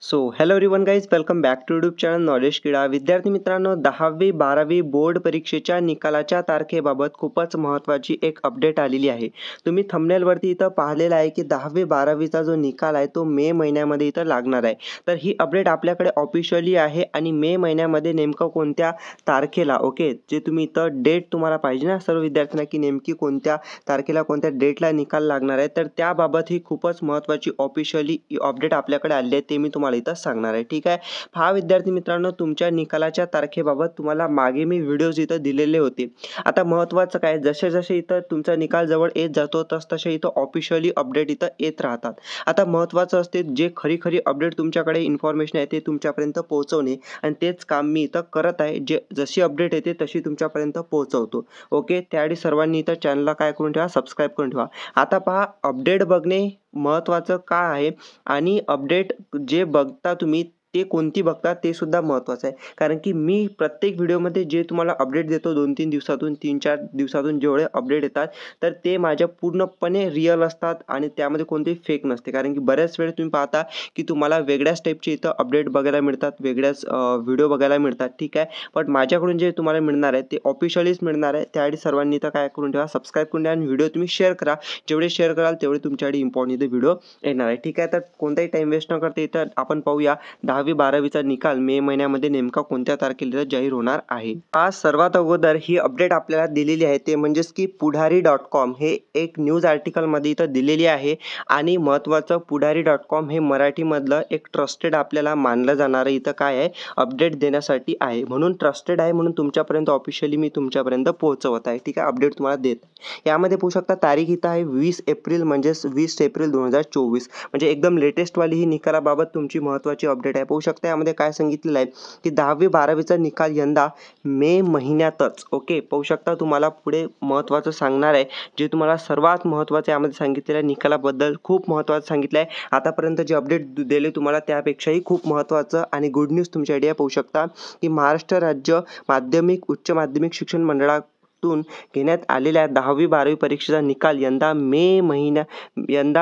So hello everyone guys, welcome back to YouTube channel knowledge Krida. विद्यार्थी मित्रांनो, 10वी-12वी board परीक्षेच्या निकालाच्या तारखेबाबत खूपच महत्त्वाची एक अपडेट आलेली आहे. तुम्ही थंबनेलवरती इथं पाहिलेलं आहे की 10वी-12वीचा जो निकाल आहे तो मे महिन्यामध्ये इथं लागणार आहे. तर ही अपडेट आपल्याकडे ऑफिशियली आहे आणि मे महिन्यामध्ये नेमकं कोणत्या तारखेला, ओके, जे तुम्ही इथं डेट तुम्हाला पाहिजे ना सर्व विद्यार्थ्यांना की नेमकी कोणत्या तारखेला कोणत्या डेटला निकाल लागणार आहे, तर त्याबाबत ही खूपच महत्त्वाची ऑफिशियली अपडेट आपल्याकडे आली आहे. ते मी तुम्हाला इथं सांगणार आहे. ठीक आहे. पहा विद्यार्थी मित्रांनो, तुमच्या निकालाच्या तारखेबाबत तुम्हाला मागे मी व्हिडिओज इथं दिलेले होते. आता महत्त्वाचं काय, जसे जसे इथं तुमचा निकाल जवळ येत जातो तसे इथं ऑफिशियली अपडेट इथं येत राहतात. आता महत्त्वाचं असते जे खरी अपडेट तुमच्याकडे इन्फॉर्मेशन आहे ते तुमच्यापर्यंत पोहोचवणे, आणि तेच काम मी इथं करत आहे. जशी अपडेट येते तशी तुमच्यापर्यंत पोहोचवतो. ओके, त्याआधी सर्वांनी इथं चॅनलला काय करून ठेवा, सबस्क्राईब करून ठेवा. आता पहा, अपडेट बघणे महत्त्वाचं का आहे आणि अपडेट जे बघता तुम्ही ते कोणती बघता ते सुद्धा महत्त्वाचं आहे. कारण की मी प्रत्येक व्हिडिओमध्ये जे तुम्हाला अपडेट देतो 2-3 दिवसातून, 3-4 दिवसातून जेवढे अपडेट येतात तर ते माझ्या पूर्णपणे रिअल असतात आणि त्यामध्ये कोणतेही फेक नसते. कारण की बऱ्याच वेळेस तुम्ही पाहता की तुम्हाला वेगळ्याच टाईपचे इथं अपडेट बघायला मिळतात, वेगळ्याच व्हिडिओ बघायला मिळतात. ठीक आहे. पण माझ्याकडून जे तुम्हाला मिळणार आहे ते ऑफिशियलीच मिळणार आहे. त्याआधी सर्वांनी इथं काय करून ठेवा, सबस्क्राईब करून द्या आणि व्हिडिओ तुम्ही शेअर करा. जेवढे शेअर कराल तेवढे तुमच्यासाठी इम्पॉर्टंट इथे व्हिडिओ येणार आहे. ठीक आहे. तर कोणताही टाईम वेस्ट न करता इथं आपण पाहूया 10वी-12वीचा निकाल मे महिन्यामध्ये नेमका कोणत्या तारखेला जाहीर होणार आहे. आज सर्वात अगोदर ही अपडेट आपल्याला दिलेली आहे ते म्हणजेच की पुढारी.com हे एक न्यूज आर्टिकलमध्ये इथं दिलेली आहे. आणि महत्त्वाचं, पुढारी.com हे मराठीमधलं एक ट्रस्टेड आपल्याला मानलं जाणारं इथं काय आहे, अपडेट देण्यासाठी आहे. म्हणून ट्रस्टेड आहे म्हणून तुमच्यापर्यंत ऑफिशियली मी तुमच्यापर्यंत पोहोचवत आहे. ठीक आहे. अपडेट तुम्हाला देत आहे. यामध्ये पाहू शकता तारीख इथं आहे 20 एप्रिल, म्हणजेच 20 एप्रिल 2024, म्हणजे एकदम लेटेस्टवाली ही निकालाबाबत तुमची महत्त्वाची अपडेट आहे. पाहू शकता यामध्ये काय सांगितलेलं आहे की 10वी-12वीचा निकाल यंदा मे महिन्यातच. ओके, पाहू शकता तुम्हाला पुढे महत्त्वाचं सांगणार आहे, जे तुम्हाला सर्वात महत्त्वाचं यामध्ये सांगितलेलं आहे. निकालाबद्दल खूप महत्त्वाचं सांगितलं आहे. आतापर्यंत जे अपडेट दिले तुम्हाला त्यापेक्षाही खूप महत्त्वाचं आणि गुड न्यूज तुमच्यासाठी पाहू शकता की महाराष्ट्र राज्य माध्यमिक उच्च माध्यमिक शिक्षण मंडळातून घेण्यात आलेल्या 10वी-12वी परीक्षेचा निकाल यंदा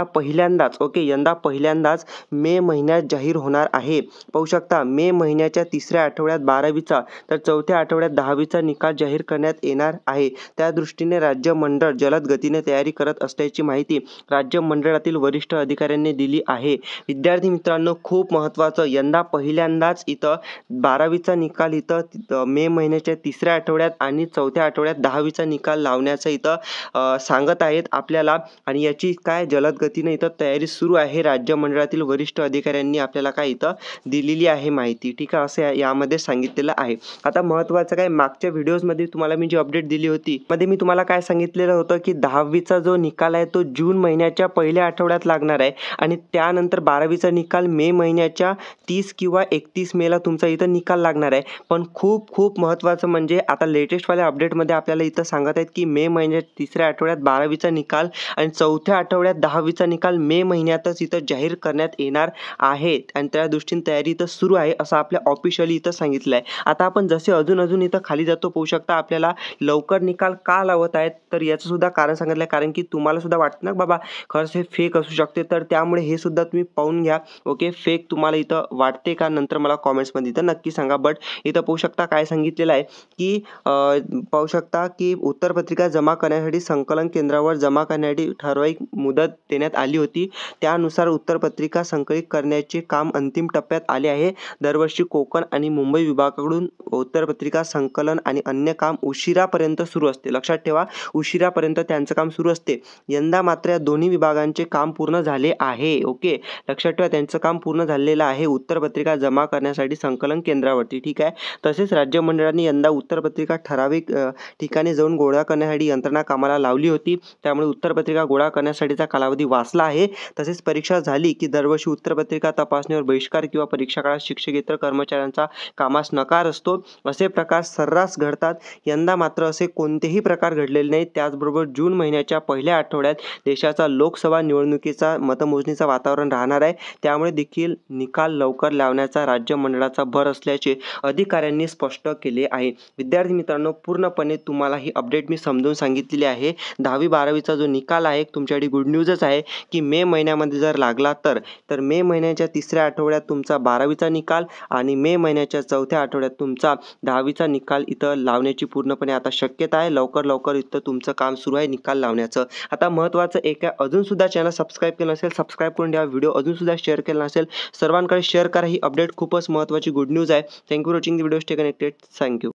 पहिल्यांदाच, ओके, यंदा पहिल्यांदाच मे महिन्यात जाहीर होणार आहे. पाहू शकता मे महिन्याच्या 3ऱ्या आठवड्यात 12वीचा तर 4थ्या आठवड्यात 10वीचा निकाल जाहीर करण्यात येणार आहे. त्या दृष्टीने राज्य मंडळ जलद गतीने तयारी करत असल्याची माहिती राज्य मंडळातील वरिष्ठ अधिकाऱ्यांनी दिली आहे. विद्यार्थी मित्रांनो, खूप महत्त्वाचं, यंदा पहिल्यांदाच इथं 12वीचा निकाल इथं मे महिन्याच्या 3ऱ्या आठवड्यात आणि 4थ्या आठवड्यात 10वीचा निकाल लावण्याचं इथं सांगत आहेत आपल्याला. आणि याची काय जलद गतीने इथं तयारी सुरू आहे. राज्य मंडळातील वरिष्ठ अधिकाऱ्यांनी आपल्याला काय इथं दिलेली आहे माहिती. ठीक आहे, असं यामध्ये सांगितलेलं आहे. आता महत्त्वाचं काय, मागच्या व्हिडिओजमध्ये तुम्हाला मी जी अपडेट दिली होती मध्ये मी तुम्हाला काय सांगितलेलं होतं की 10वीचा जो निकाल आहे तो जून महिन्याच्या पहिल्या आठवड्यात लागणार आहे आणि त्यानंतर 12वीचा निकाल मे महिन्याच्या 30 किंवा 31 मेला तुमचा इथं निकाल लागणार आहे. पण खूप महत्त्वाचं म्हणजे आता लेटेस्टवाल्या अपडेटमध्ये आपल्याला इथं सांगत आहेत की मे महिन्याच्या 3ऱ्या आठवड्यात 12वीचा निकाल आणि 4थ्या आठवड्यात 10वीचा निकाल मे महिन्यातच इथं जाहीर करण्यात येणार आहे आणि त्या दृष्टीने तयारी इथं सुरू आहे असं आपल्या ऑफिशियली इथं सांगितलं आहे. आता आपण जसे अजून इथं खाली जातो पाहू शकता आपल्याला लवकर निकाल का लावत आहेत, तर याचं सुद्धा कारण सांगितलं आहे. कारण की तुम्हाला सुद्धा वाटतं ना बाबा खरंच हे फेक असू शकते, तर त्यामुळे हे सुद्धा तुम्ही पाहून घ्या. ओके, फेक तुम्हाला इथं वाटते का, नंतर मला कॉमेंट्समध्ये इथं नक्की सांगा. बट इथं पाहू शकता काय सांगितलेलं आहे की पाहू शकता की उत्तरपत्रिका जमा करण्यासाठी संकलन केंद्रावर जमा करण्यासाठी ठराविक मुदत देण्यात आली होती. त्यानुसार उत्तरपत्रिका संकलित करण्याचे काम अंतिम टप्प्यात आले आहे. दरवर्षी कोकण आणि मुंबई विभागाकडून उत्तरपत्रिका संकलन आणि अन्य काम उशिरापर्यंत सुरू असते. लक्षात ठेवा, उशिरापर्यंत त्यांचं काम सुरू असते. यंदा मात्र या दोन्ही विभागांचे काम पूर्ण झाले आहे. ओके, लक्षात ठेवा, त्यांचं काम पूर्ण झालेलं आहे उत्तरपत्रिका जमा करण्यासाठी संकलन केंद्रावरती. ठीक आहे. तसेच राज्य मंडळाने यंदा उत्तरपत्रिका ठराविक ठिकाणी जाऊन गोळा करण्यासाठी यंत्रणा कामाला लावली होती. त्यामुळे उत्तरपत्रिका गोळा करण्यासाठीचा कालावधी वाचला आहे. तसेच परीक्षा झाली की दरवर्षी उत्तरपत्रिका तपासणीवर बहिष्कार किंवा परीक्षा काळात शिक्षकेतर कर्मचाऱ्यांचा कामास नकार असतो. असे प्रकार सर्रास घडतात. यंदा मात्र असे कोणतेही प्रकार घडलेले नाहीत. त्याचबरोबर जून महिन्याच्या पहिल्या आठवड्यात देशाचा लोकसभा निवडणुकीचा मतमोजणीचा वातावरण राहणार आहे. त्यामुळे देखील निकाल लवकर लावण्याचा राज्य मंडळाचा भर असल्याचे अधिकाऱ्यांनी स्पष्ट केले आहे. विद्यार्थी मित्रांनो, पूर्णपणे तुम्हाला तुम्हाला ही अपडेट मी समजून सांगितलेली आहे. 10वी 12वीचा जो निकाल आहे तुमच्यासाठी गुड न्यूजच आहे की मे महिन्यामध्ये जर लागला तर मे महिन्याच्या 3ऱ्या आठवड्यात तुमचा 12वीचा निकाल आणि मे महिन्याच्या 4थ्या आठवड्यात तुमचा 10वीचा निकाल इथं लावण्याची पूर्णपणे आता शक्यता आहे. लवकर इथं तुमचं काम सुरू आहे निकाल लावण्याचं. आता महत्त्वाचं एक आहे, अजूनसुद्धा चॅनल सबस्क्राईब केलं नसेल सबस्क्राईब करून द्या. व्हिडिओ अजूनसुद्धा शेअर केला नसेल सर्वांकडे शेअर करा. ही अपडेट खूपच महत्त्वाची गुड न्यूज आहे. Thank you for watching the video. Stay connected. Thank you.